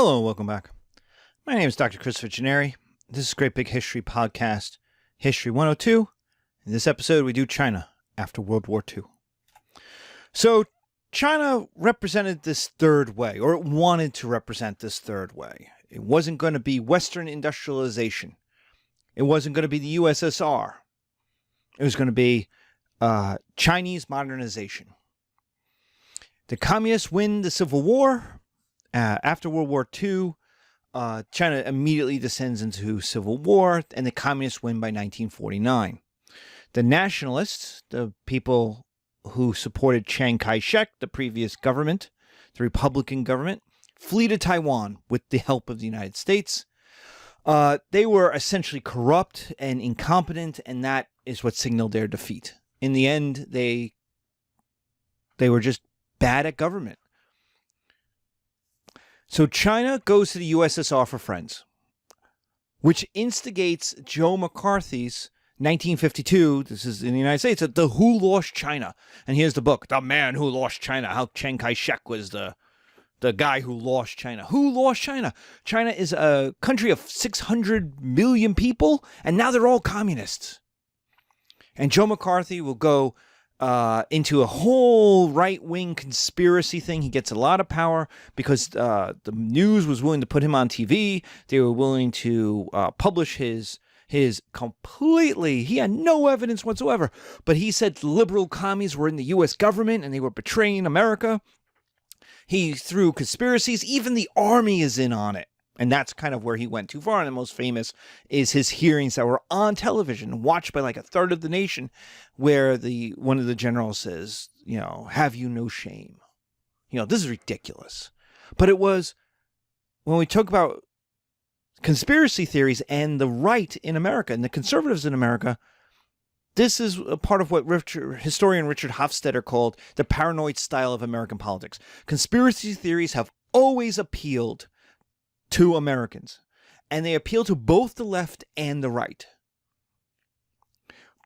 Hello and welcome back. My name is Dr. Christopher Gennari. This is Great Big History Podcast, History 102. In this episode, we do China after World War II. So, China represented this third way, or it wanted to represent this third way. It wasn't going to be Western industrialization. It wasn't going to be the USSR. It was going to be Chinese modernization. The communists win the Civil War. After World War II, China immediately descends into civil war, and the communists win by 1949. The nationalists, the people who supported Chiang Kai-shek, the previous government, the Republican government, flee to Taiwan with the help of the United States. They were essentially corrupt and incompetent, and that is what signaled their defeat. In the end, they were just bad at government. So China goes to the USSR for friends, which instigates Joe McCarthy's 1952, this is in the United States, The Who Lost China. And here's the book, The Man Who Lost China, how Chiang Kai-shek was the guy who lost China. Who lost China? China is a country of 600 million people, and now they're all communists. And Joe McCarthy will go into a whole right-wing conspiracy thing. He gets a lot of power because the news was willing to put him on TV. They were willing to publish his completely, he had no evidence whatsoever, but he said liberal commies were in the U.S. government and they were betraying America. He threw conspiracies. Even the army is in on it. And that's kind of where he went too far. And the most famous is his hearings that were on television, watched by like a third of the nation, where one of the generals says, have you no shame? This is ridiculous. But it was, when we talk about conspiracy theories and the right in America and the conservatives in America, this is a part of what historian Richard Hofstadter called the paranoid style of American politics. Conspiracy theories have always appealed to Americans, and they appeal to both the left and the right.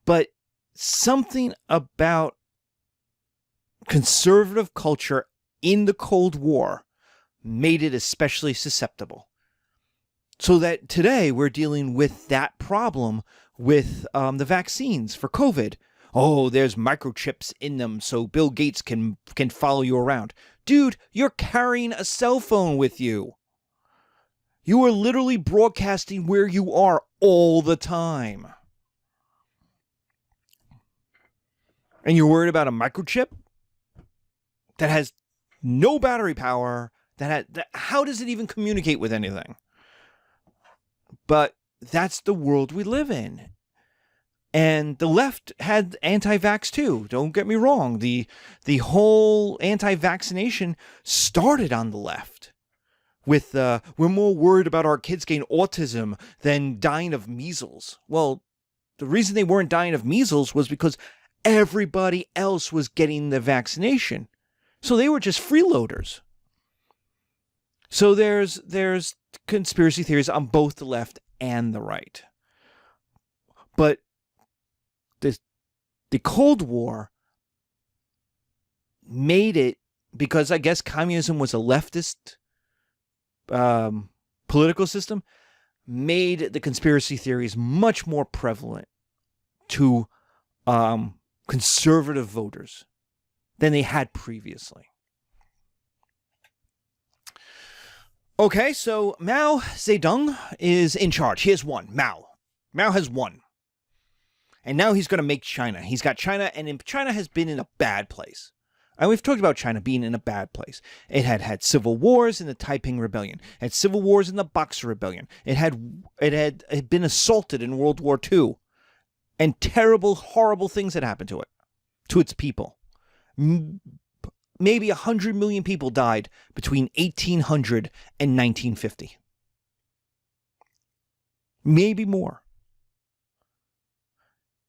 But something about conservative culture in the Cold War made it especially susceptible. So that today we're dealing with that problem with the vaccines for COVID. Oh, there's microchips in them so Bill Gates can follow you around. Dude, you're carrying a cell phone with you. You are literally broadcasting where you are all the time. And you're worried about a microchip that has no battery power, how does it even communicate with anything? But that's the world we live in. And the left had anti-vax too. Don't get me wrong. The whole anti-vaccination started on the left. With, we're more worried about our kids getting autism than dying of measles. Well, the reason they weren't dying of measles was because everybody else was getting the vaccination. So they were just freeloaders. So there's conspiracy theories on both the left and the right. But the Cold War made it, because I guess communism was a leftist political system, made the conspiracy theories much more prevalent to conservative voters than they had previously. Okay, so Mao Zedong is in charge. He has won. Mao has won. And now he's going to make China. He's got China, and China has been in a bad place. And we've talked about China being in a bad place. It had civil wars in the Taiping Rebellion. It had civil wars in the Boxer Rebellion. It had been assaulted in World War II. And terrible, horrible things had happened to it, to its people. Maybe 100 million people died between 1800 and 1950. Maybe more.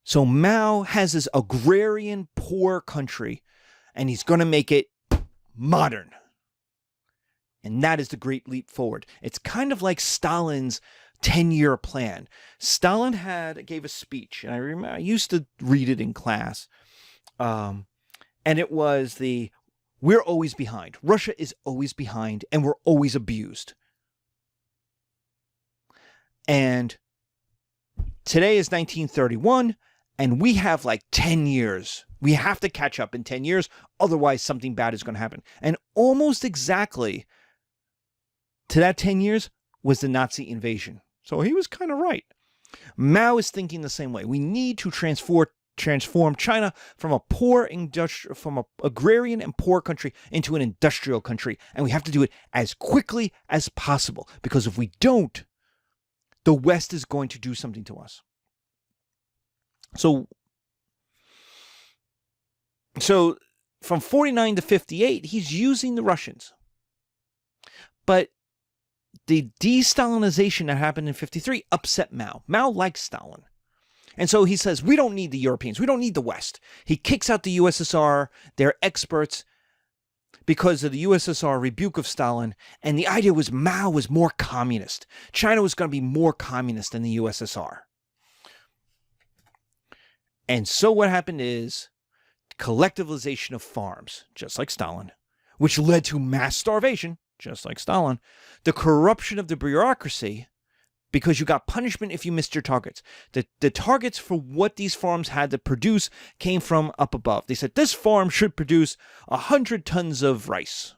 So Mao has this agrarian, poor country, and he's going to make it modern. And that is the great leap forward. It's kind of like Stalin's 10-year plan. Stalin gave a speech, and I used to read it in class. And it was we're always behind. Russia is always behind, and we're always abused. And today is 1931, and we have like 10 years. We have to catch up in 10 years, otherwise something bad is going to happen. And almost exactly to that 10 years was the Nazi invasion. So he was kind of right. Mao is thinking the same way. We need to transform China from from an agrarian and poor country into an industrial country, and we have to do it as quickly as possible, because if we don't, the West is going to do something to us. So from 49 to 58, he's using the Russians. But the de-Stalinization that happened in 53 upset Mao. Mao likes Stalin. And so he says, we don't need the Europeans. We don't need the West. He kicks out the USSR, their experts, because of the USSR rebuke of Stalin. And the idea was Mao was more communist. China was going to be more communist than the USSR. And so what happened is collectivization of farms, just like Stalin, which led to mass starvation, just like Stalin, the corruption of the bureaucracy, because you got punishment if you missed your targets. The targets for what these farms had to produce came from up above. They said, this farm should produce 100 tons of rice.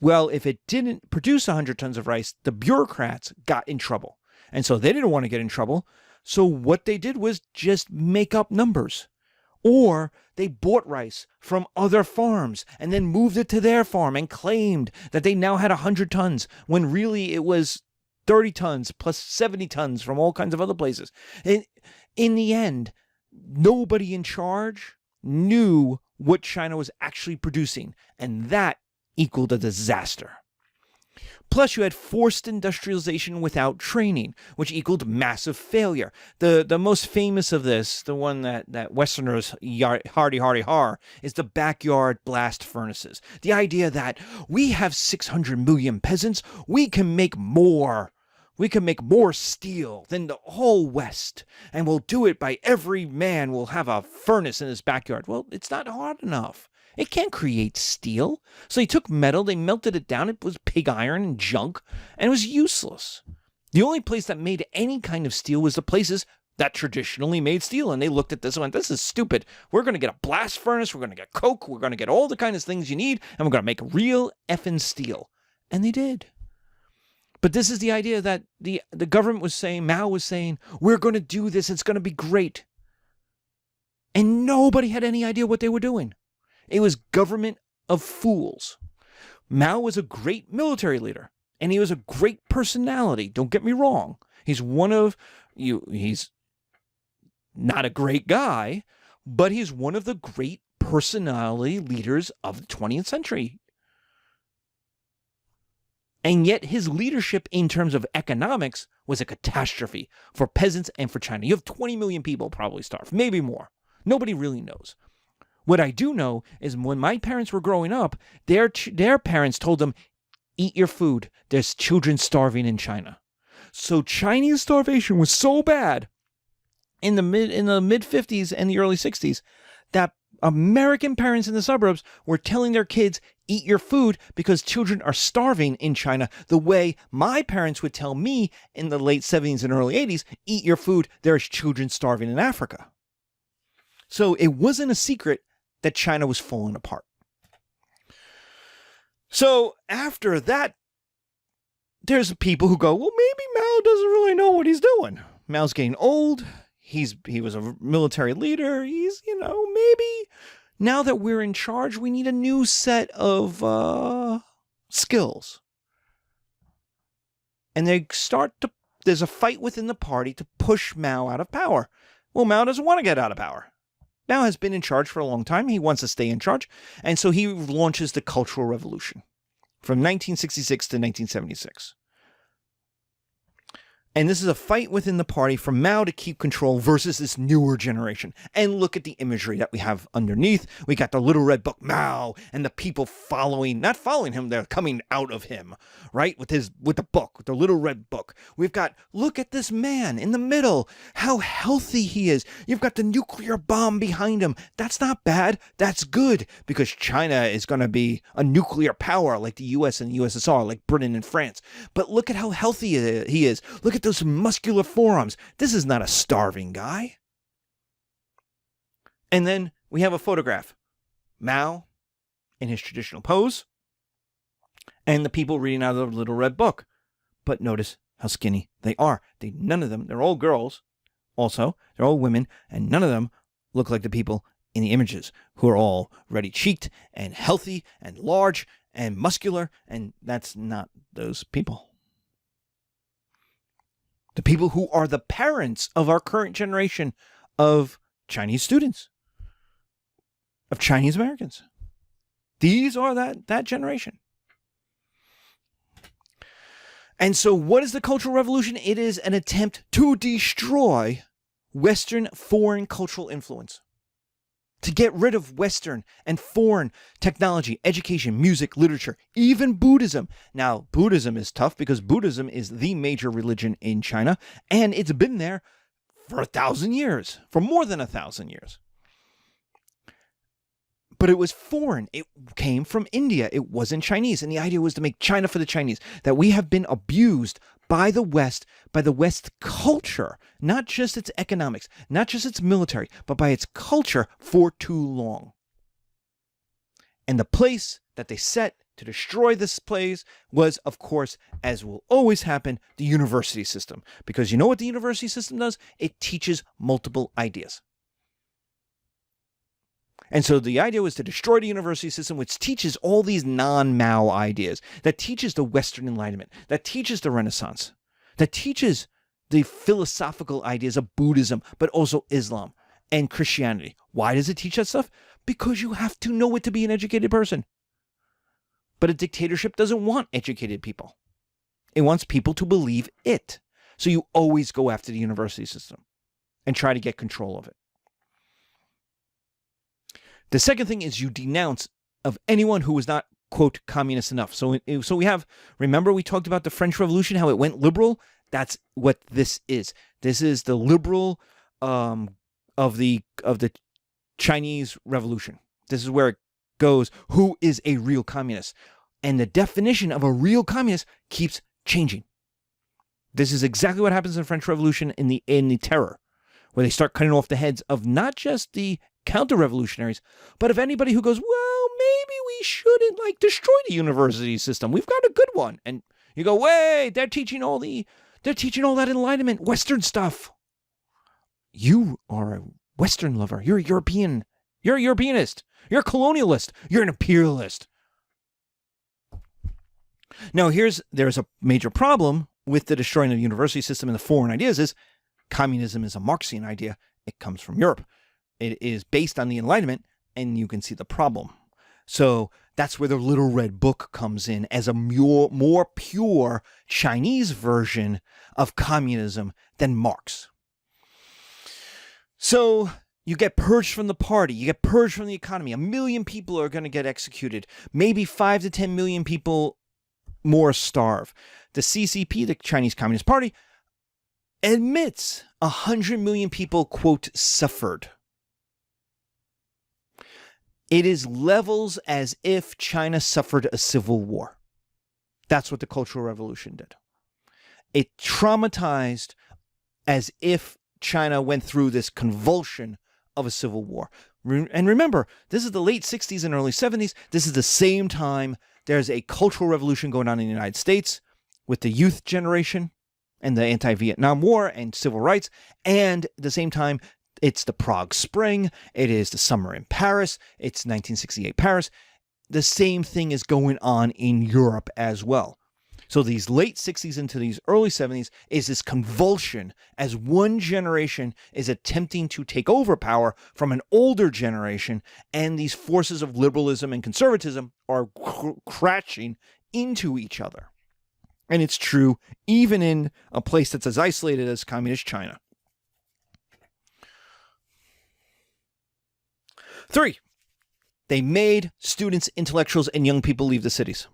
Well, if it didn't produce 100 tons of rice, the bureaucrats got in trouble. And so they didn't want to get in trouble. So what they did was just make up numbers. Or they bought rice from other farms and then moved it to their farm and claimed that they now had 100 tons, when really it was 30 tons plus 70 tons from all kinds of other places. And in the end, nobody in charge knew what China was actually producing, and that equaled a disaster. Plus, you had forced industrialization without training, which equaled massive failure. The most famous of this, the one that Westerners har, is the backyard blast furnaces. The idea that we have 600 million peasants, we can make more. We can make more steel than the whole West, and we'll do it by every man will have a furnace in his backyard. Well, it's not hard enough. It can't create steel. So they took metal, they melted it down, it was pig iron and junk, and it was useless. The only place that made any kind of steel was the places that traditionally made steel, and they looked at this and went, this is stupid. We're going to get a blast furnace, we're going to get coke, we're going to get all the kind of things you need, and we're going to make real effing steel. And they did. But this is the idea that the government was saying, Mao was saying, we're going to do this, it's going to be great. And nobody had any idea what they were doing. It was government of fools. Mao was a great military leader, and he was a great personality. Don't get me wrong. He's he's not a great guy, but he's one of the great personality leaders of the 20th century. And yet his leadership in terms of economics was a catastrophe for peasants and for China. You have 20 million people probably starved, maybe more. Nobody really knows. What I do know is when my parents were growing up, their parents told them, eat your food. There's children starving in China. So Chinese starvation was so bad in the mid 50s and the early 60s that American parents in the suburbs were telling their kids, eat your food because children are starving in China, the way my parents would tell me in the late 70s and early 80s, eat your food, there's children starving in Africa. So it wasn't a secret that China was falling apart. So after that, there's people who go, well, maybe Mao doesn't really know what he's doing. Mao's getting old. He was a military leader. He's, maybe now that we're in charge, we need a new set of skills. And there's a fight within the party to push Mao out of power. Well, Mao doesn't want to get out of power. Mao has been in charge for a long time. He wants to stay in charge. And so he launches the Cultural Revolution from 1966 to 1976. And this is a fight within the party for Mao to keep control versus this newer generation. And look at the imagery that we have underneath. We got the little red book, Mao, and the people not following him, they're coming out of him, right? With the book, with the little red book. We've got, look at this man in the middle, how healthy he is. You've got the nuclear bomb behind him. That's not bad. That's good, because China is going to be a nuclear power like the US and the USSR, like Britain and France. But look at how healthy he is. Look at those muscular forearms. This is not a starving guy. And then we have a photograph. Mao in his traditional pose, and the people reading out of the little red book. But notice how skinny they are. None of them, they're all girls also. They're all women, and none of them look like the people in the images, who are all ready-cheeked and healthy and large and muscular, and that's not those people. The people who are the parents of our current generation of Chinese students, of Chinese Americans. These are that generation. And so what is the Cultural Revolution? It is an attempt to destroy Western foreign cultural influence, to get rid of Western and foreign technology, education, music, literature, even Buddhism. Now, Buddhism is tough because Buddhism is the major religion in China, and it's been there for 1,000 years, for more than 1,000 years. But it was foreign. It came from India. It wasn't Chinese. And the idea was to make China for the Chinese, that we have been abused by the West culture, not just its economics, not just its military, but by its culture for too long. And the place that they set to destroy this place was, of course, as will always happen, the university system. Because you know what the university system does? It teaches multiple ideas. And so the idea was to destroy the university system, which teaches all these non-Mao ideas, that teaches the Western Enlightenment, that teaches the Renaissance, that teaches the philosophical ideas of Buddhism, but also Islam and Christianity. Why does it teach that stuff? Because you have to know it to be an educated person. But a dictatorship doesn't want educated people. It wants people to believe it. So you always go after the university system and try to get control of it. The second thing is you denounce of anyone who was not, quote, communist enough. So we have, remember we talked about the French Revolution, how it went liberal? That's what this is. This is the liberal of the Chinese Revolution. This is where it goes, who is a real communist? And the definition of a real communist keeps changing. This is exactly what happens in the French Revolution in the Terror, where they start cutting off the heads of not just the counter-revolutionaries, but of anybody who goes, well, maybe we shouldn't destroy the university system. We've got a good one. And you go, wait, they're teaching all that Enlightenment, Western stuff. You are a Western lover. You're a European. You're a Europeanist. You're a colonialist. You're an imperialist. Now, there's a major problem with the destroying of the university system and the foreign ideas is communism is a Marxian idea. It comes from Europe. It is based on the Enlightenment, and you can see the problem. So that's where the little red book comes in as a more pure Chinese version of communism than Marx. So you get purged from the party. You get purged from the economy. 1 million people are going to get executed. Maybe 5 to 10 million people more starve. The CCP, the Chinese Communist Party, admits 100 million people, quote, suffered. It is levels as if China suffered a civil war. That's what the Cultural Revolution did. It traumatized as if China went through this convulsion of a civil war. And remember, this is the late 60s and early 70s. This is the same time there's a cultural revolution going on in the United States with the youth generation and the anti-Vietnam War and civil rights. And at the same time, it's the Prague Spring. It is the summer in Paris. It's 1968 Paris. The same thing is going on in Europe as well. So these late 60s into these early 70s is this convulsion as one generation is attempting to take over power from an older generation, and these forces of liberalism and conservatism are crashing into each other. And it's true even in a place that's as isolated as communist China. 3, they made students, intellectuals, and young people leave the cities.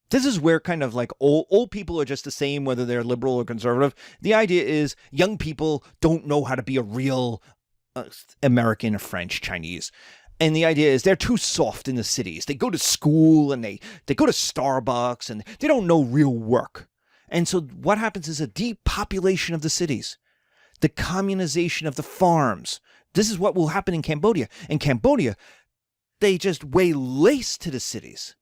This is where kind of like old people are just the same, whether they're liberal or conservative. The idea is young people don't know how to be a real American or French, Chinese. And the idea is they're too soft in the cities. They go to school and they go to Starbucks and they don't know real work. And so what happens is a depopulation of the cities, the communization of the farms. This is what will happen in Cambodia. In Cambodia, they just lay lace to the cities.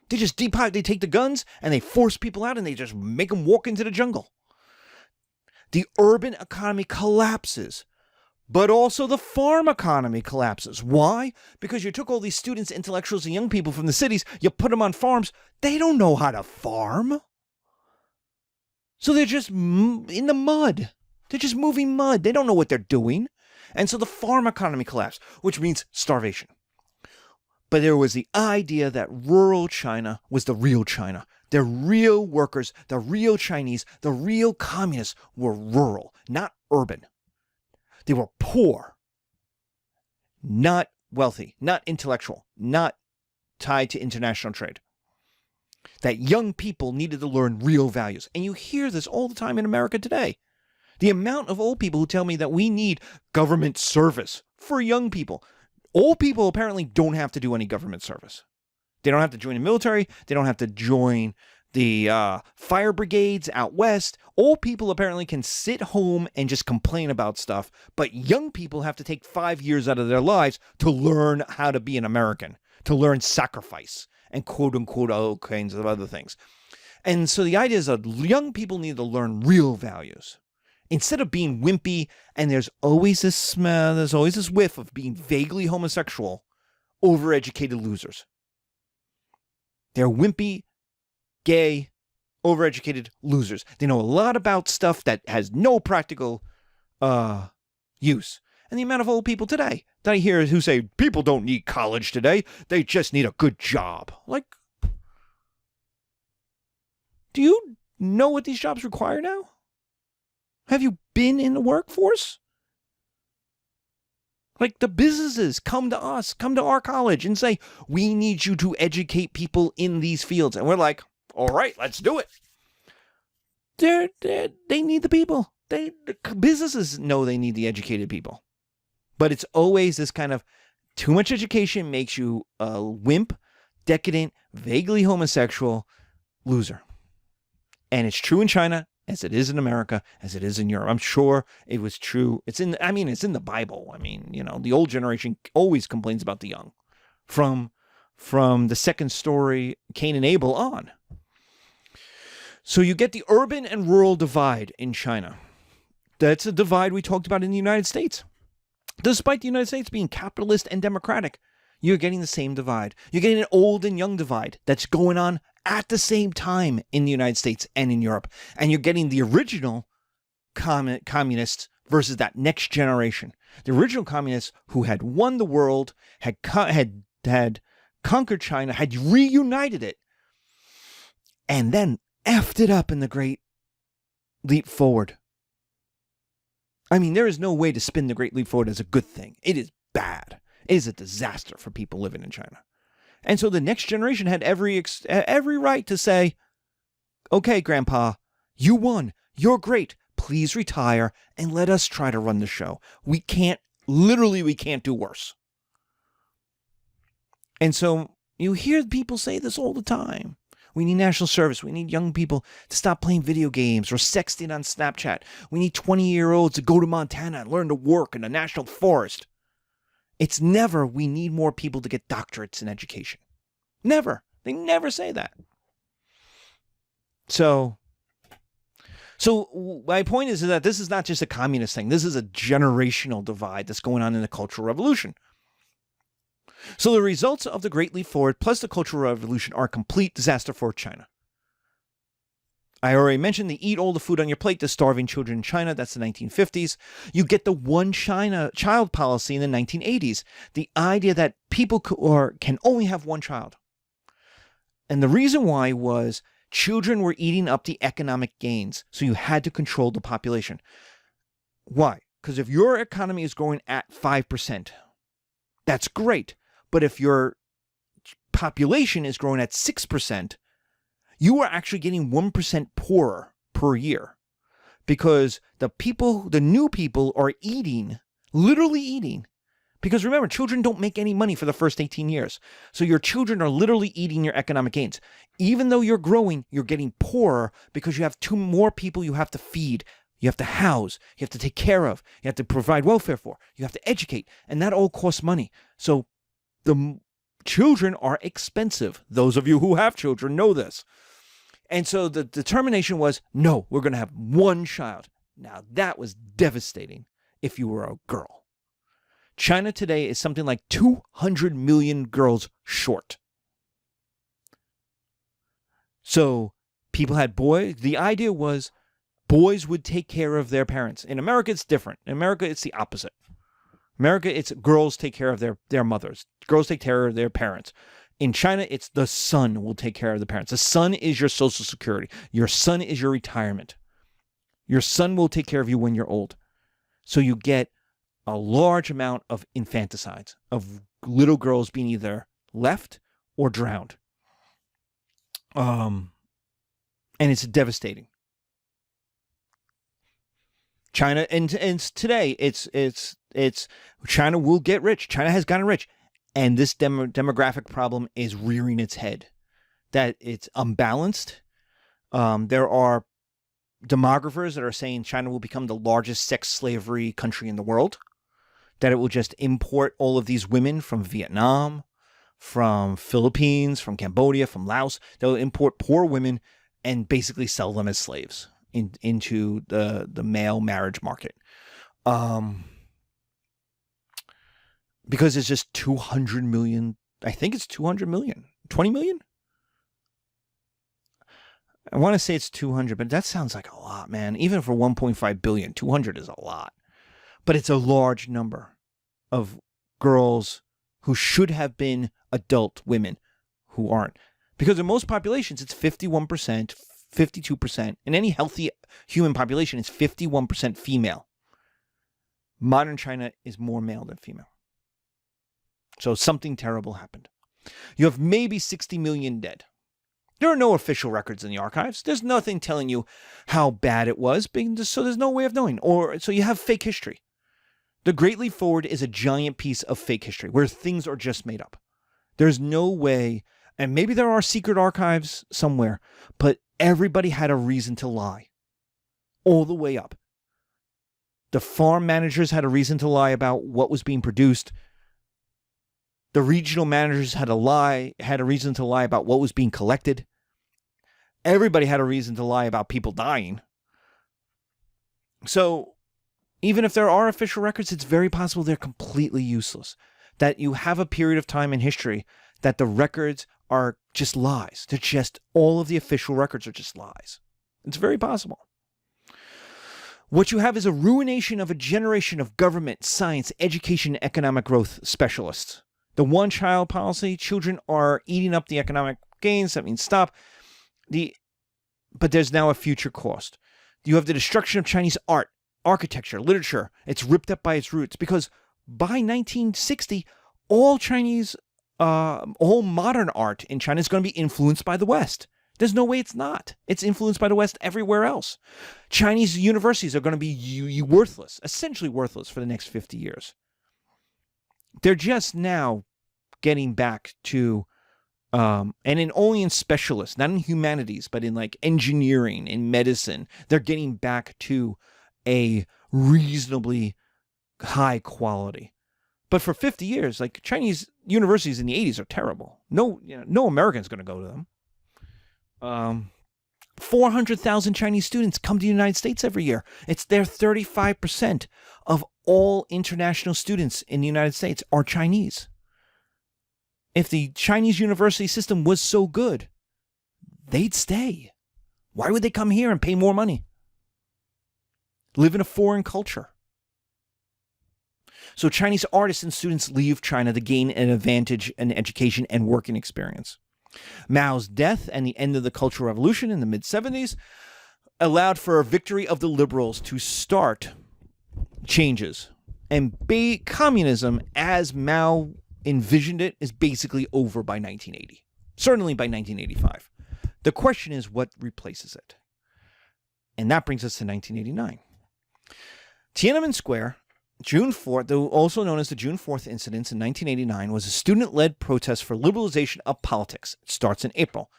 They just they take the guns and they force people out and they just make them walk into the jungle. The urban economy collapses, but also the farm economy collapses. Why? Because you took all these students, intellectuals, and young people from the cities, you put them on farms. They don't know how to farm. So they're just in the mud. They're just moving mud. They don't know what they're doing. And so the farm economy collapsed, which means starvation. But there was the idea that rural China was the real China. The real workers, the real Chinese, the real communists were rural, not urban. They were poor, not wealthy, not intellectual, not tied to international trade. That young people needed to learn real values. And you hear this all the time in America today. The amount of old people who tell me that we need government service for young people. Old people apparently don't have to do any government service. They don't have to join the military. They don't have to join the fire brigades out west. Old people apparently can sit home and just complain about stuff. But young people have to take 5 years out of their lives to learn how to be an American, to learn sacrifice and quote unquote all kinds of other things. And so the idea is that young people need to learn real values. Instead of being wimpy, and there's always this smell, there's always this whiff of being vaguely homosexual, overeducated losers. They're wimpy, gay, overeducated losers. They know a lot about stuff that has no practical use. And the amount of old people today that I hear who say, people don't need college today, they just need a good job. Like, do you know what these jobs require now? Have you been in the workforce? Like the businesses come to us, come to our college and say, we need you to educate people in these fields. And we're like, all right, let's do it. They need the people. The businesses know they need the educated people. But it's always this kind of too much education makes you a wimp, decadent, vaguely homosexual loser. And it's true in China, as it is in America, as it is in Europe. I'm sure it was true. It's in the Bible. I mean, the old generation always complains about the young from the second story, Cain and Abel on. So you get the urban and rural divide in China. That's a divide we talked about in the United States. Despite the United States being capitalist and democratic, you're getting the same divide. You're getting an old and young divide that's going on at the same time in the United States and in Europe. And you're getting the original communists versus that next generation. The original communists who had won the world, had conquered China, had reunited it, and then effed it up in the Great Leap Forward. I mean, there is no way to spin the Great Leap Forward as a good thing. It is bad. It is a disaster for people living in China. And so the next generation had every right to say, okay, Grandpa, you won. You're great. Please retire and let us try to run the show. We can't do worse. And so you hear people say this all the time. We need national service. We need young people to stop playing video games or sexting on Snapchat. We need 20-year-olds to go to Montana and learn to work in a national forest. It's never, we need more people to get doctorates in education. Never. They never say that. So my point is that this is not just a communist thing. This is a generational divide that's going on in the Cultural Revolution. So the results of the Great Leap Forward plus the Cultural Revolution are a complete disaster for China. I already mentioned the eat all the food on your plate, the starving children in China. That's the 1950s. You get the one child policy in the 1980s. The idea that people can only have one child. And the reason why was Children were eating up the economic gains, so you had to control the population. Why? Because if your economy is growing at 5%, that's great. But if your population is growing at 6%, you are actually getting 1% poorer per year. Because the new people are eating, literally eating. Because remember, children don't make any money for the first 18 years. So your children are literally eating your economic gains. Even though you're growing, you're getting poorer because you have two more people you have to feed. You have to house, you have to take care of, you have to provide welfare for, you have to educate, and that all costs money. So the children are expensive. Those of you who have children know this. And so the determination was, no, we're going to have one child. Now that was devastating if you were a girl. China today is something like 200 million girls short. So people had boys. The idea was boys would take care of their parents. In America, it's different. In America, it's the opposite. America, it's girls take care of their mothers. Girls take care of their parents. In China, it's the son will take care of the parents. The son is your social security. Your son is your retirement. Your son will take care of you when you're old. So you get a large amount of infanticides, of little girls being either left or drowned. And it's devastating. China and today it's China will get rich. China has gotten rich, and this demographic problem is rearing its head. That it's unbalanced. There are demographers that are saying China will become the largest sex slavery country in the world. That it will just import all of these women from Vietnam, from Philippines, from Cambodia, from Laos. They'll import poor women and basically sell them as slaves into the male marriage market. Because it's just 200 million. I think it's 200 million. 20 million? I want to say it's 200, but that sounds like a lot, man. Even for 1.5 billion, 200 is a lot. But it's a large number of girls who should have been adult women who aren't. Because in most populations, it's 51%, 52%. In any healthy human population, it's 51% female. Modern China is more male than female. So something terrible happened. You have maybe 60 million dead. There are no official records in the archives. There's nothing telling you how bad it was, so there's no way of knowing. Or so you have fake history. The Great Leap Forward is a giant piece of fake history where things are just made up. There's no way, and maybe there are secret archives somewhere, but everybody had a reason to lie. All the way up. The farm managers had a reason to lie about what was being produced. The regional managers had a reason to lie about what was being collected. Everybody had a reason to lie about people dying. So even if there are official records, it's very possible they're completely useless. That you have a period of time in history that the records are just lies. They're just, all of the official records are just lies. It's very possible. What you have is a ruination of a generation of government, science, education, and economic growth specialists. The one-child policy, children are eating up the economic gains. That means stop. But there's now a future cost. You have the destruction of Chinese art, architecture, literature. It's ripped up by its roots because by 1960, all modern art in China is going to be influenced by the West. There's no way it's not. It's influenced by the West everywhere else. Chinese universities are going to be worthless, essentially worthless for the next 50 years. They're just now getting back to, only in specialists, not in humanities, but in like engineering, in medicine, they're getting back to a reasonably high quality. But for 50 years, like Chinese universities in the 80s are terrible. No American's going to go to them. 400,000 Chinese students come to the United States every year. They're 35% of all international students in the United States are Chinese. If the Chinese university system was so good, they'd stay. Why would they come here and pay more money? Live in a foreign culture. So Chinese artists and students leave China to gain an advantage in education and working experience. Mao's death and the end of the Cultural Revolution in the mid-70s allowed for a victory of the liberals to start changes. And communism, as Mao envisioned it, is basically over by 1980. Certainly by 1985. The question is, what replaces it? And that brings us to 1989. Tiananmen Square, June 4th, though also known as the June 4th incidents in 1989, was a student-led protest for liberalization of politics. It starts in April.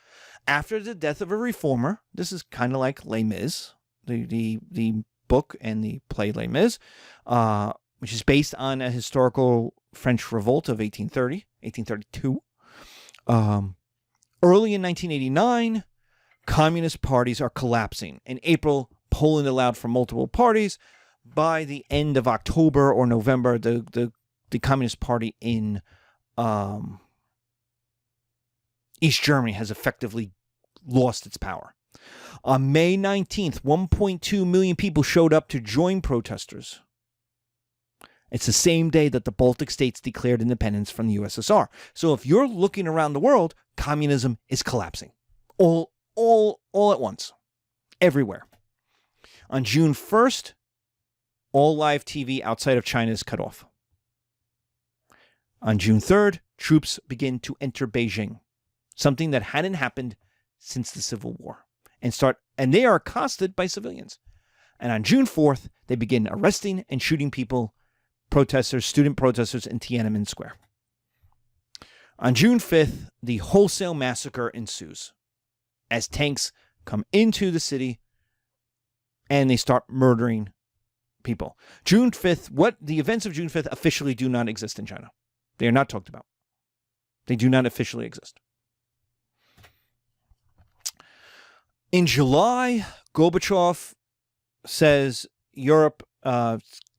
After the death of a reformer, this is kind of like Les Mis, the book and the play Les Mis, which is based on a historical French revolt of 1832. Early in 1989, communist parties are collapsing. In April, Poland allowed for multiple parties. By the end of October or November, the Communist Party in East Germany has effectively lost its power. On May 19th, 1.2 million people showed up to join protesters. It's the same day that the Baltic states declared independence from the USSR. So if you're looking around the world, communism is collapsing. All at once. Everywhere. On June 1st, all live TV outside of China is cut off. On June 3rd, troops begin to enter Beijing, something that hadn't happened since the Civil War, and they are accosted by civilians. And on June 4th, they begin arresting and shooting people, student protesters in Tiananmen Square. On June 5th, the wholesale massacre ensues as tanks come into the city and they start murdering people. June 5th, the events of June 5th officially do not exist in China. They are not talked about. They do not officially exist. In July, Gorbachev says Europe,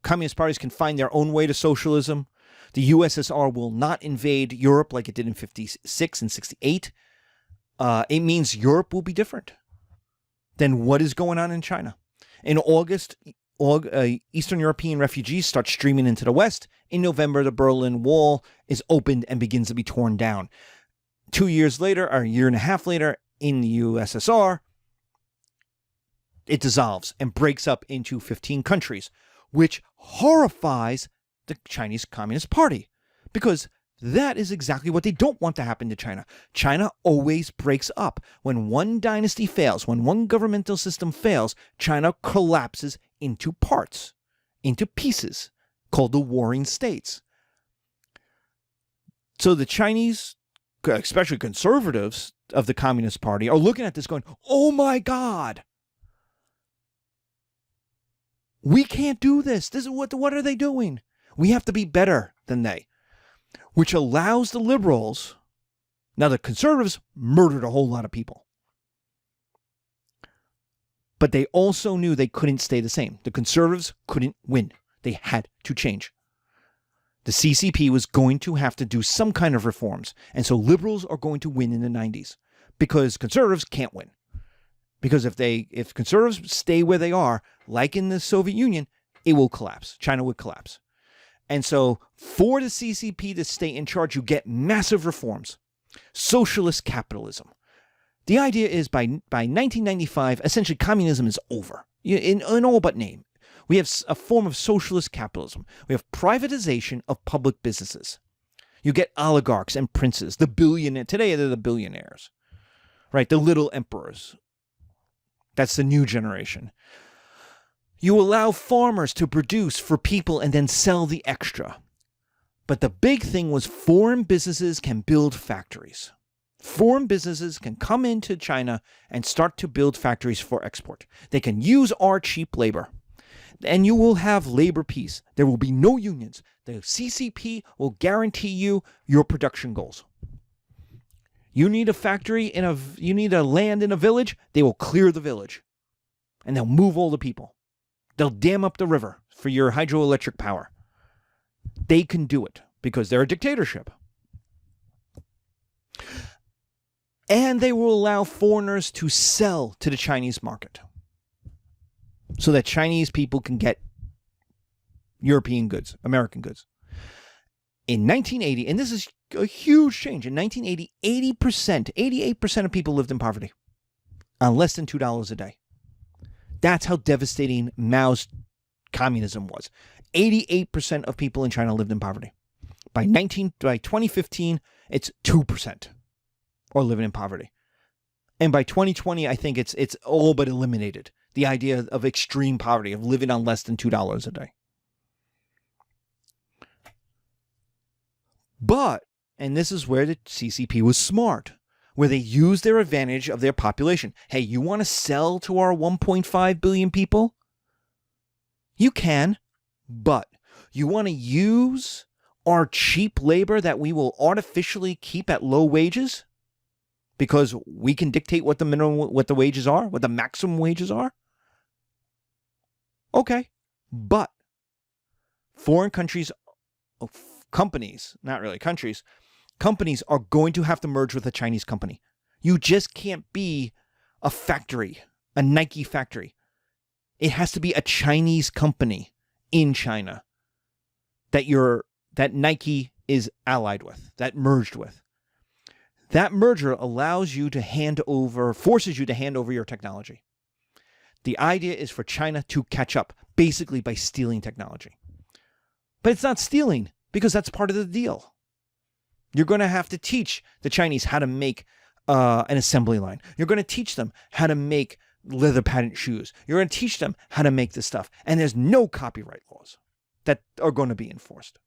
communist parties can find their own way to socialism. The USSR will not invade Europe like it did in 56 and 68. It means Europe will be different than what is going on in China. In August, Eastern European refugees start streaming into the West. In November, the Berlin Wall is opened and begins to be torn down. 2 years later, or a year and a half later, in the USSR, it dissolves and breaks up into 15 countries, which horrifies the Chinese Communist Party, because that is exactly what they don't want to happen to China. China always breaks up. When one dynasty fails, when one governmental system fails, China collapses into parts, into pieces, called the Warring States. So the Chinese, especially conservatives of the Communist Party, are looking at this going, oh my God, we can't do this. This is what are they doing? We have to be better than they. Which allows the liberals, now the conservatives murdered a whole lot of people. But they also knew they couldn't stay the same. The conservatives couldn't win. They had to change. The CCP was going to have to do some kind of reforms. And so liberals are going to win in the 90s because conservatives can't win. Because if conservatives stay where they are, like in the Soviet Union, it will collapse. China would collapse. And so for the CCP to stay in charge, you get massive reforms. Socialist capitalism. The idea is by 1995, essentially communism is over. In all but name. We have a form of socialist capitalism. We have privatization of public businesses. You get oligarchs and princes, the billionaire. Today they're the billionaires. Right? The little emperors. That's the new generation. You allow farmers to produce for people and then sell the extra. But the big thing was foreign businesses can build factories. Foreign businesses can come into China and start to build factories for export. They can use our cheap labor. And you will have labor peace. There will be no unions. The CCP will guarantee you your production goals. You need a factory you need a land in a village, they will clear the village. And they'll move all the people. They'll dam up the river for your hydroelectric power. They can do it because they're a dictatorship. And they will allow foreigners to sell to the Chinese market so that Chinese people can get European goods, American goods. In 1980, and this is a huge change. In 1980, 88% of people lived in poverty on less than $2 a day. That's how devastating Mao's communism was. 88% of people in China lived in poverty. By 2015, it's 2% are living in poverty. And by 2020, I think it's all but eliminated. The idea of extreme poverty, of living on less than $2 a day. But, and this is where the CCP was smart, where they used their advantage of their population. Hey, you want to sell to our 1.5 billion people? You can, but you want to use our cheap labor that we will artificially keep at low wages because we can dictate what the wages are, what the maximum wages are? Okay, but foreign countries, companies, not really countries, companies are going to have to merge with a Chinese company. You just can't be a factory, a Nike factory. It has to be a Chinese company in China that Nike is allied with, that merged with. That merger allows you to forces you to hand over your technology. The idea is for China to catch up, basically by stealing technology. But it's not stealing, because that's part of the deal. You're going to have to teach the Chinese how to make an assembly line. You're going to teach them how to make leather patent shoes. You're going to teach them how to make this stuff. And there's no copyright laws that are going to be enforced.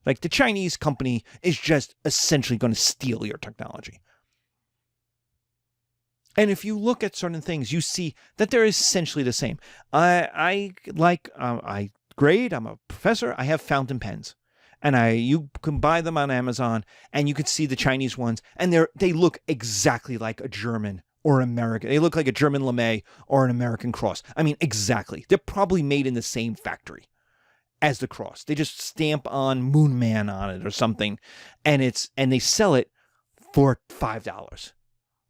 Like, the Chinese company is just essentially going to steal your technology. And if you look at certain things, you see that they're essentially the same. I grade, I'm a professor, I have fountain pens. And you can buy them on Amazon, and you can see the Chinese ones, and they look exactly like a German or American. They look like a German LeMay or an American Cross. I mean, exactly. They're probably made in the same factory as the Cross. They just stamp on Moon Man on it or something, and they sell it for $5.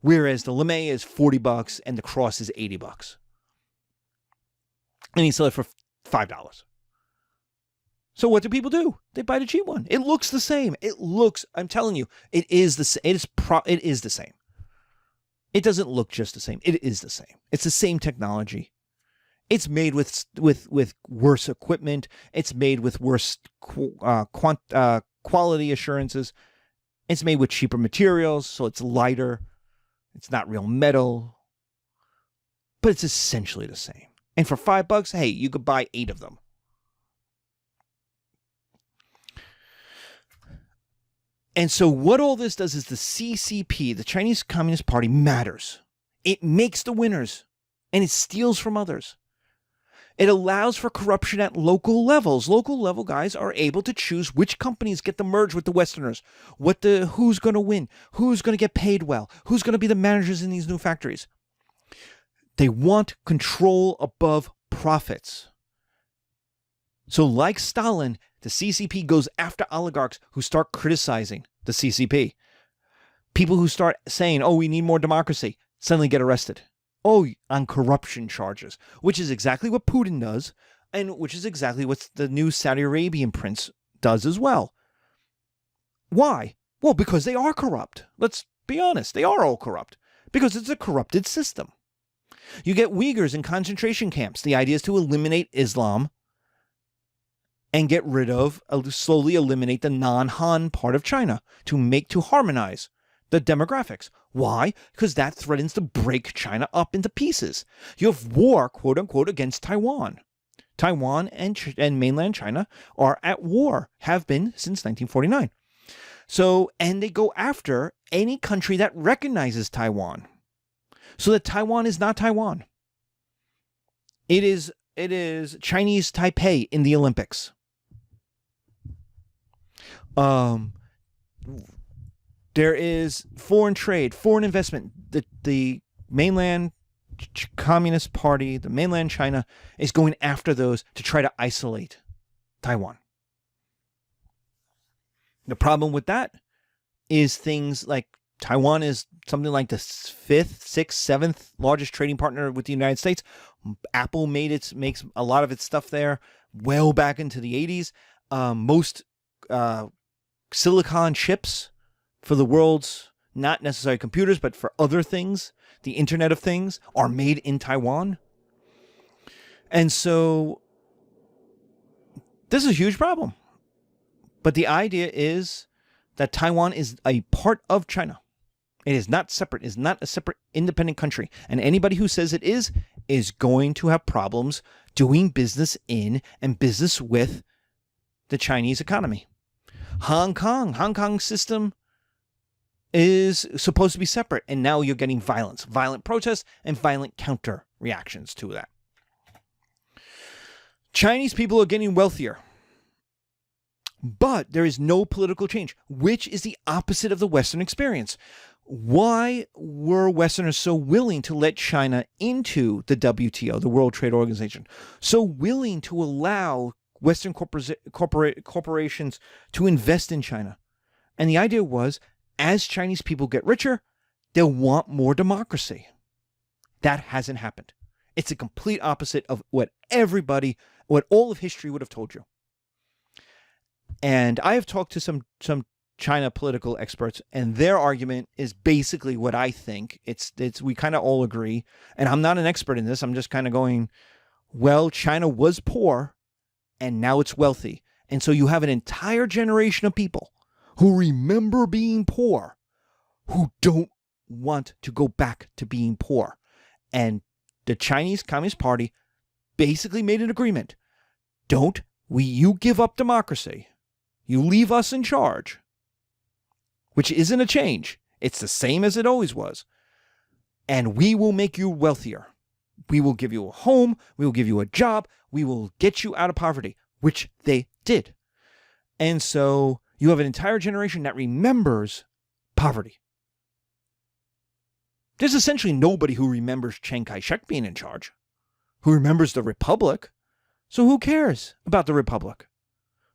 Whereas the LeMay is $40 and the Cross is $80. And you sell it for $5. So what do people do? They buy the cheap one. It looks the same. I'm telling you, it is the same. It doesn't look just the same. It is the same. It's the same technology. It's made with worse equipment. It's made with worse quality assurances. It's made with cheaper materials, so it's lighter. It's not real metal. But it's essentially the same. And for $5, hey, you could buy 8 of them. And so what all this does is the CCP, the Chinese Communist Party, matters. It makes the winners, and it steals from others. It allows for corruption at local levels. Local level guys are able to choose which companies get to merge with the Westerners, who's going to win, who's going to get paid well, who's going to be the managers in these new factories. They want control above profits. So like Stalin, the CCP goes after oligarchs who start criticizing the CCP. People who start saying, oh, we need more democracy, suddenly get arrested. Oh, on corruption charges, which is exactly what Putin does, and which is exactly what the new Saudi Arabian prince does as well. Why? Well, because they are corrupt. Let's be honest. They are all corrupt because it's a corrupted system. You get Uyghurs in concentration camps. The idea is to eliminate Islam and get rid of, slowly eliminate the non-Han part of China to harmonize the demographics. Why? Because that threatens to break China up into pieces. You have war, quote unquote, against Taiwan. Taiwan and mainland China are at war, have been since 1949. So, and they go after any country that recognizes Taiwan. So that Taiwan is not Taiwan. It is Chinese Taipei in the Olympics. There is foreign trade, foreign investment. The mainland Communist Party, the mainland China, is going after those to try to isolate Taiwan. The problem with that is things like Taiwan is something like the 5th, 6th, 7th largest trading partner with the United States. Apple makes a lot of its stuff there well back into the 80s. Most silicon chips for the world's not necessarily computers, but for other things, the Internet of Things, are made in Taiwan. And so this is a huge problem. But the idea is that Taiwan is a part of China. It is not separate. It is not a separate independent country. And anybody who says it is going to have problems doing business in and business with the Chinese economy. Hong Kong system is supposed to be separate. And now you're getting violence, violent protests, and violent counter reactions to that. Chinese people are getting wealthier. But there is no political change, which is the opposite of the Western experience. Why were Westerners so willing to let China into the WTO, the World Trade Organization? So willing to allow Western corporations to invest in China? And the idea was, as Chinese people get richer, they'll want more democracy. That hasn't happened. It's a complete opposite of what all of history would have told you. And I have talked to some China political experts, and their argument is basically what I think. We kind of all agree, and I'm not an expert in this. I'm just kind of going, well, China was poor, and now it's wealthy. And so you have an entire generation of people who remember being poor, who don't want to go back to being poor. And the Chinese Communist Party basically made an agreement. You give up democracy. You leave us in charge, which isn't a change. It's the same as it always was. And we will make you wealthier. We will give you a home. We will give you a job. We will get you out of poverty, which they did. And so you have an entire generation that remembers poverty. There's essentially nobody who remembers Chiang Kai-shek being in charge, who remembers the Republic. So who cares about the Republic?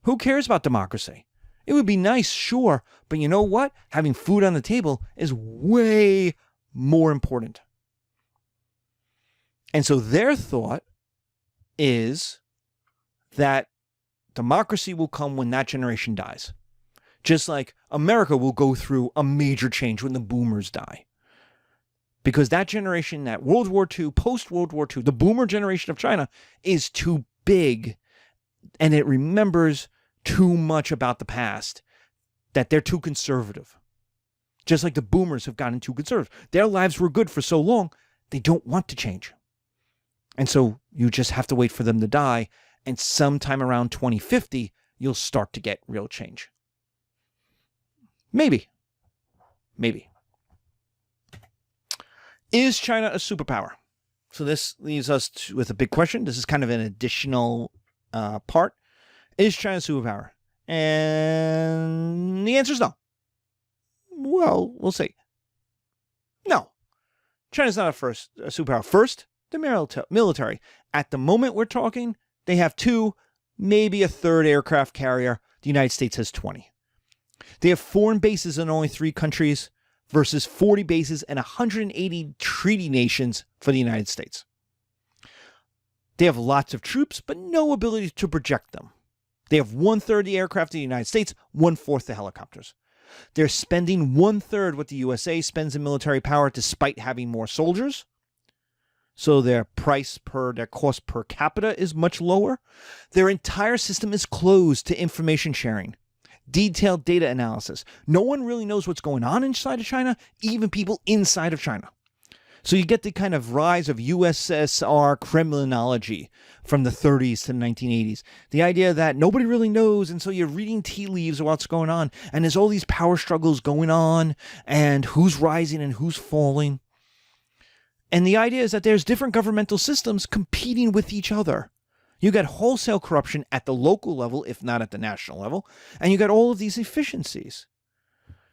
Who cares about democracy? It would be nice, sure, but you know what? Having food on the table is way more important. And so their thought is that democracy will come when that generation dies. Just like America will go through a major change when the boomers die. Because that generation, that World War II, post-World War II, the boomer generation of China is too big, and it remembers too much about the past, that they're too conservative. Just like the boomers have gotten too conservative. Their lives were good for so long, they don't want to change. And so you just have to wait for them to die, and sometime around 2050, you'll start to get real change. Maybe. Is China a superpower? So this leaves us with a big question. This is kind of an additional part. Is China a superpower? And the answer is no. Well, we'll see. No. China's not a superpower. First, the military. At the moment we're talking, they have 2, maybe a third aircraft carrier. The United States has 20. They have foreign bases in only 3 countries versus 40 bases and 180 treaty nations for the United States. They have lots of troops, but no ability to project them. They have 1/3 the aircraft in the United States, 1/4 the helicopters. They're spending 1/3 what the USA spends in military power despite having more soldiers. So their cost per capita is much lower. Their entire system is closed to information sharing, detailed data analysis. No one really knows what's going on inside of China, even people inside of China. So you get the kind of rise of USSR Kremlinology from the 30s to the 1980s. The idea that nobody really knows, and so you're reading tea leaves of what's going on, and there's all these power struggles going on, and who's rising and who's falling. And the idea is that there's different governmental systems competing with each other. You got wholesale corruption at the local level, if not at the national level, and you got all of these efficiencies.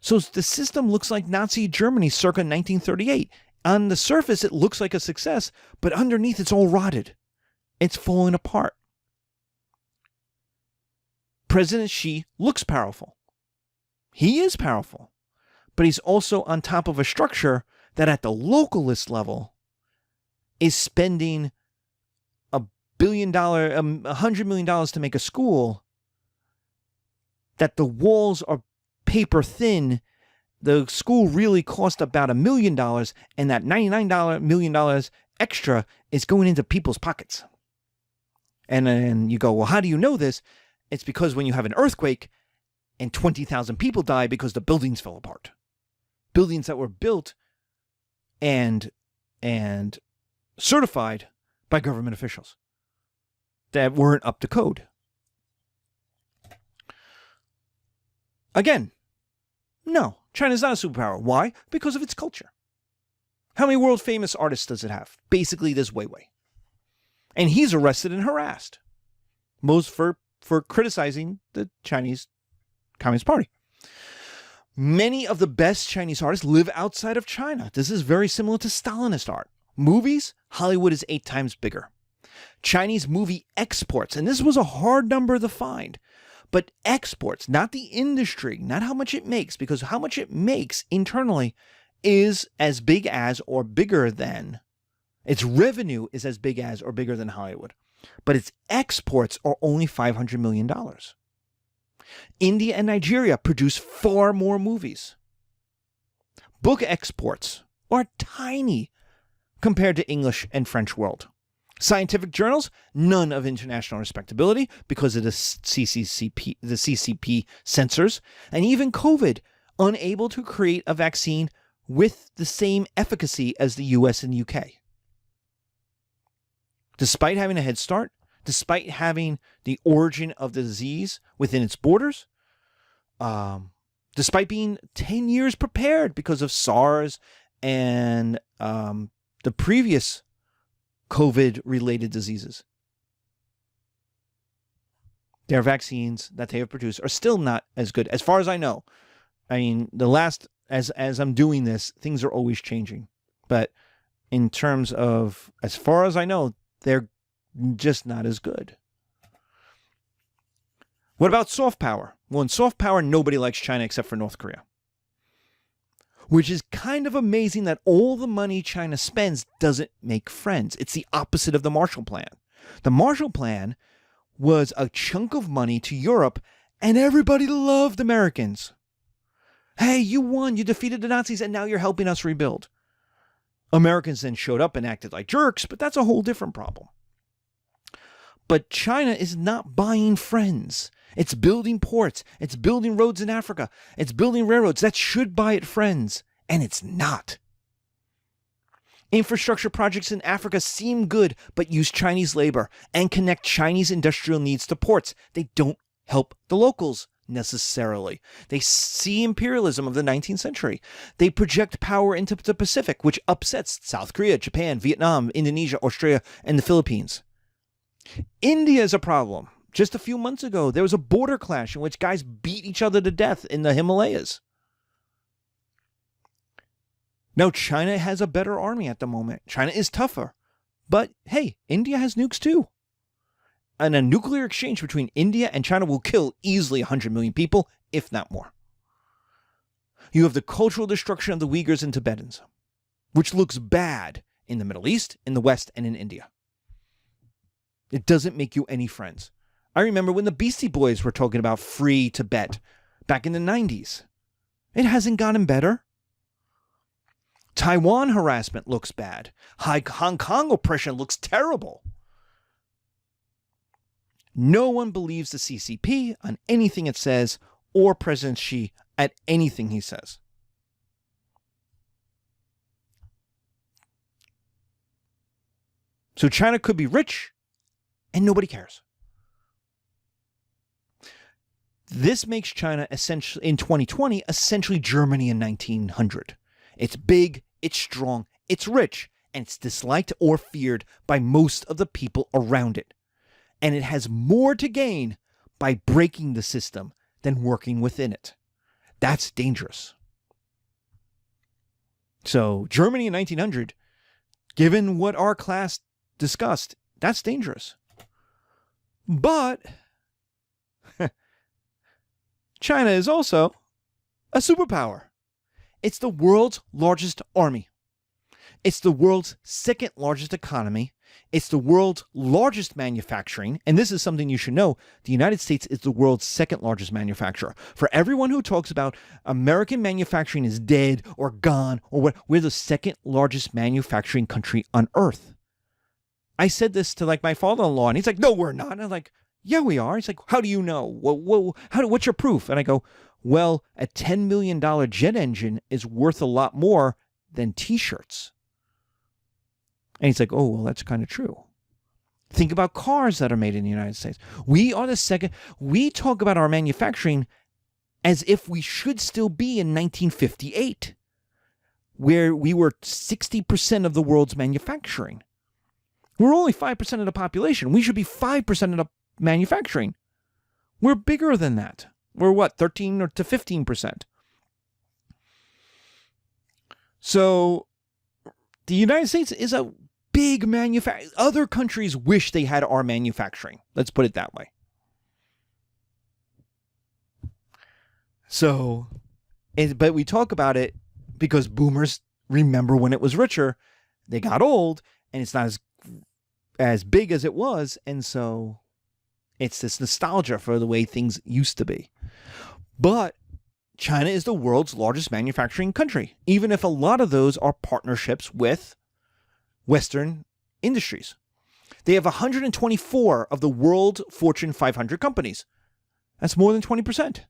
So the system looks like Nazi Germany circa 1938. On the surface, it looks like a success, but underneath, it's all rotted. It's falling apart. President Xi looks powerful. He is powerful, but he's also on top of a structure that at the localist level is spending $100 million to make a school, that the walls are paper thin, the school really cost about $1 million, and that $99 million extra is going into people's pockets. And then you go, well, how do you know this? It's because when you have an earthquake and 20,000 people die because the buildings fell apart. Buildings that were built and certified by government officials that weren't up to code. Again, no, China's not a superpower. Why? Because of its culture. How many world famous artists does it have? Basically, this Weiwei. And he's arrested and harassed. Most for criticizing the Chinese Communist Party. Many of the best Chinese artists live outside of China. This is very similar to Stalinist art. Movies, Hollywood is 8 times bigger. Chinese movie exports, and this was a hard number to find, but exports, not the industry, not how much it makes, because how much it makes internally is as big as or bigger than, its revenue is as big as or bigger than Hollywood, but its exports are only $500 million. India and Nigeria produce far more movies. Book exports are tiny compared to English and French world. Scientific journals, none of international respectability because of the CCP censors, and even COVID, unable to create a vaccine with the same efficacy as the US and UK. Despite having a head start, despite having the origin of the disease within its borders, despite being 10 years prepared because of SARS and the previous COVID-related diseases, their vaccines that they have produced are still not as good, as far as I know. I mean, as I'm doing this, things are always changing. But in terms of, as far as I know, they're just not as good. What about soft power? Well, in soft power, nobody likes China except for North Korea. Which is kind of amazing that all the money China spends doesn't make friends. It's the opposite of the Marshall Plan. The Marshall Plan was a chunk of money to Europe, and everybody loved Americans. Hey, you won, you defeated the Nazis, and now you're helping us rebuild. Americans then showed up and acted like jerks, but that's a whole different problem. But China is not buying friends. It's building ports. It's building roads in Africa. It's building railroads. That should buy it friends. And it's not. Infrastructure projects in Africa seem good, but use Chinese labor and connect Chinese industrial needs to ports. They don't help the locals necessarily. They see imperialism of the 19th century. They project power into the Pacific, which upsets South Korea, Japan, Vietnam, Indonesia, Australia, and the Philippines. India is a problem. Just a few months ago, there was a border clash in which guys beat each other to death in the Himalayas. Now, China has a better army at the moment. China is tougher. But hey, India has nukes too. And a nuclear exchange between India and China will kill easily 100 million people, if not more. You have the cultural destruction of the Uyghurs and Tibetans, which looks bad in the Middle East, in the West, and in India. It doesn't make you any friends. I remember when the Beastie Boys were talking about free Tibet back in the 90s. It hasn't gotten better. Taiwan harassment looks bad. Hong Kong oppression looks terrible. No one believes the CCP on anything it says, or President Xi at anything he says. So China could be rich, and nobody cares. This makes China essentially, in 2020, essentially Germany in 1900. It's big, it's strong, it's rich, and it's disliked or feared by most of the people around it. And it has more to gain by breaking the system than working within it. That's dangerous. So Germany in 1900, given what our class discussed, that's dangerous. But China is also a superpower. It's the world's largest army. It's the world's second largest economy, It's the world's largest manufacturing, and this is something you should know. The United States is the world's second largest manufacturer. For everyone who talks about American manufacturing is dead or gone or what, we're the second largest manufacturing country on earth. I said this to like my father-in-law, and he's like, "No, we're not." And I'm like, "Yeah, we are." He's like, "How do you know? What's your proof?" And I go, "Well, a $10 million jet engine is worth a lot more than T-shirts." And he's like, "Oh, well, that's kind of true." Think about cars that are made in the United States. We are the second. We talk about our manufacturing as if we should still be in 1958, where we were 60% of the world's manufacturing. We're only 5% of the population. We should be 5% of the manufacturing. We're bigger than that. We're what, 13 to 15%. So the United States is a big manufacturer. Other countries wish they had our manufacturing. Let's put it that way. So, but we talk about it because boomers remember when it was richer. They got old, and it's not as big as it was, and so it's this nostalgia for the way things used to be. But China is the world's largest manufacturing country, even if a lot of those are partnerships with Western industries. They have 124 of the world Fortune 500 companies. That's more than 20%.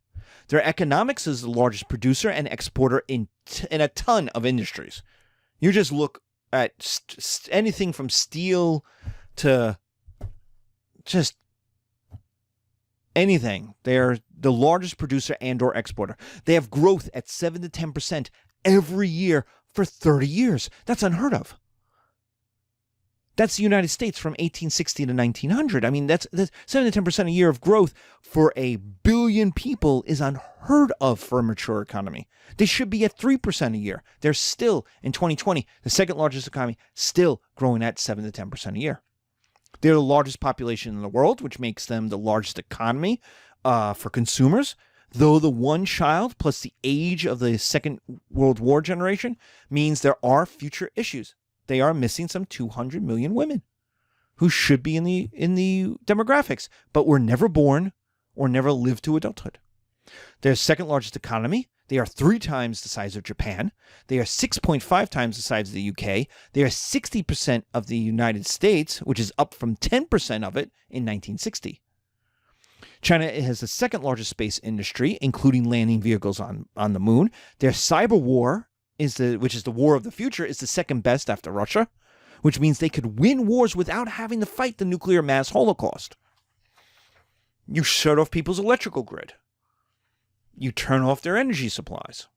Their economics is the largest producer and exporter in a ton of industries. You just look at anything from steel to just anything. They are the largest producer and or exporter. They have growth at 7 to 10% every year for 30 years. That's unheard of. That's the United States from 1860 to 1900. I mean, that's 7 to 10% a year of growth for a billion people is unheard of for a mature economy. They should be at 3% a year. They're still, in 2020, the second largest economy, still growing at 7 to 10% a year. They're the largest population in the world, which makes them the largest economy for consumers. Though the one child plus the age of the Second World War generation means there are future issues. They are missing some 200 million women who should be in the demographics, but were never born or never lived to adulthood. They're second largest economy. They are 3 times the size of Japan. They are 6.5 times the size of the UK. They are 60% of the United States, which is up from 10% of it in 1960. China has the second largest space industry, including landing vehicles on the moon. Their cyber war, which is the war of the future, is the second best after Russia, which means they could win wars without having to fight the nuclear mass holocaust. You shut off people's electrical grid. You turn off their energy supplies.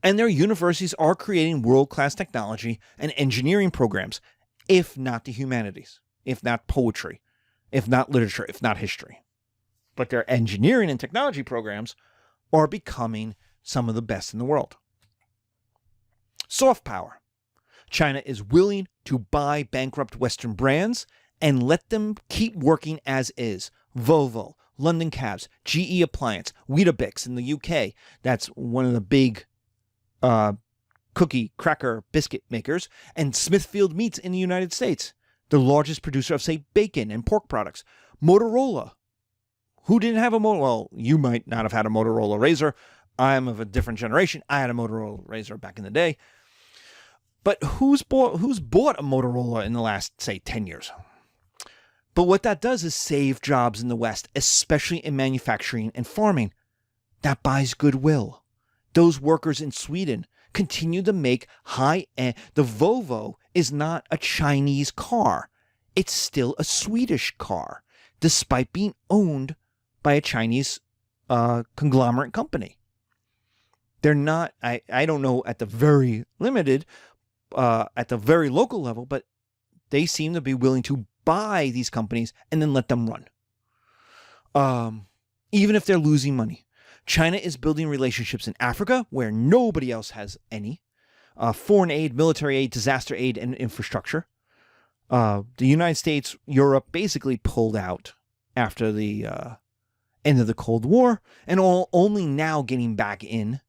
And their universities are creating world-class technology and engineering programs, if not the humanities, if not poetry, if not literature, if not history. But their engineering and technology programs are becoming some of the best in the world. Soft power. China is willing to buy bankrupt Western brands and let them keep working as is. Volvo, London Cabs, GE Appliance, Weetabix in the UK. That's one of the big cookie, cracker, biscuit makers. And Smithfield Meats in the United States, the largest producer of, say, bacon and pork products. Motorola. Who didn't have a Motorola? Well, you might not have had a Motorola Razr. I'm of a different generation. I had a Motorola Razr back in the day. But who's bought a Motorola in the last, say, 10 years? But what that does is save jobs in the West, especially in manufacturing and farming. That buys goodwill. Those workers in Sweden continue to make high-end. The Volvo is not a Chinese car. It's still a Swedish car, despite being owned by a Chinese conglomerate company. They're not, I don't know at the very limited, at the very local level, but they seem to be willing to buy these companies and then let them run. Even if they're losing money. China is building relationships in Africa where nobody else has any. Foreign aid, military aid, disaster aid, and infrastructure. The United States, Europe basically pulled out after the end of the Cold War and only now getting back in.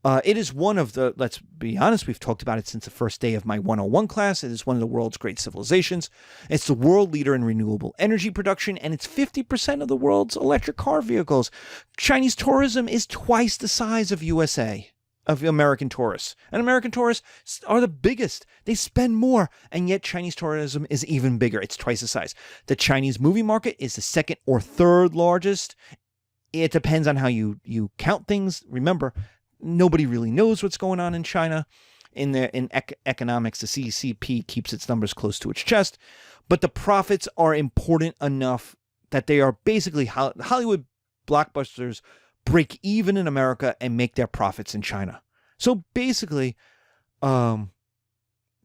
It is one of the, let's be honest, we've talked about it since the first day of my 101 class. It is one of the world's great civilizations. It's the world leader in renewable energy production, and it's 50% of the world's electric car vehicles. Chinese tourism is twice the size of American tourists. And American tourists are the biggest. They spend more, and yet Chinese tourism is even bigger. It's twice the size. The Chinese movie market is the second or third largest. It depends on how you count things. Remember, nobody really knows what's going on in China. In economics, the CCP keeps its numbers close to its chest. But the profits are important enough that they are basically Hollywood blockbusters break even in America and make their profits in China. So basically,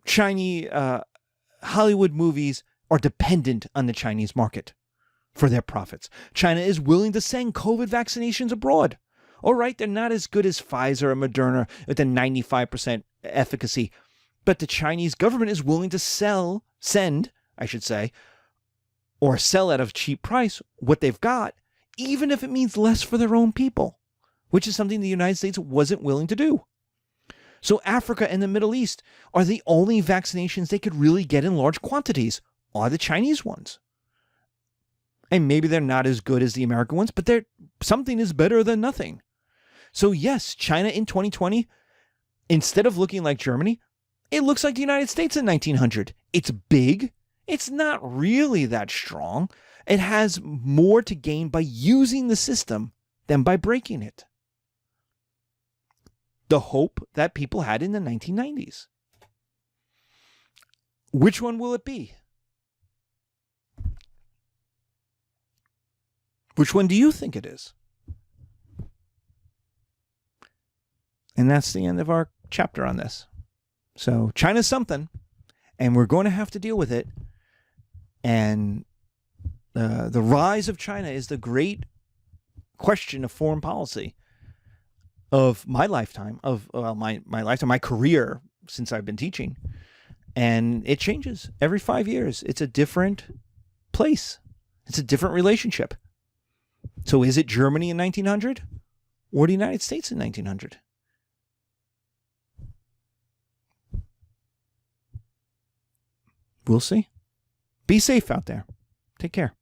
Chinese Hollywood movies are dependent on the Chinese market for their profits. China is willing to send COVID vaccinations abroad. All right, they're not as good as Pfizer or Moderna with a 95% efficacy, but the Chinese government is willing to sell at a cheap price what they've got, even if it means less for their own people, which is something the United States wasn't willing to do. So Africa and the Middle East are the only vaccinations they could really get in large quantities, are the Chinese ones. And maybe they're not as good as the American ones, but something is better than nothing. So yes, China in 2020, instead of looking like Germany, it looks like the United States in 1900. It's big. It's not really that strong. It has more to gain by using the system than by breaking it. The hope that people had in the 1990s. Which one will it be? Which one do you think it is? And that's the end of our chapter on this. So China's something, and we're going to have to deal with it. And the rise of China is the great question of foreign policy of my lifetime, my career since I've been teaching. And it changes every 5 years. It's a different place. It's a different relationship. So is it Germany in 1900 or the United States in 1900? We'll see. Be safe out there. Take care.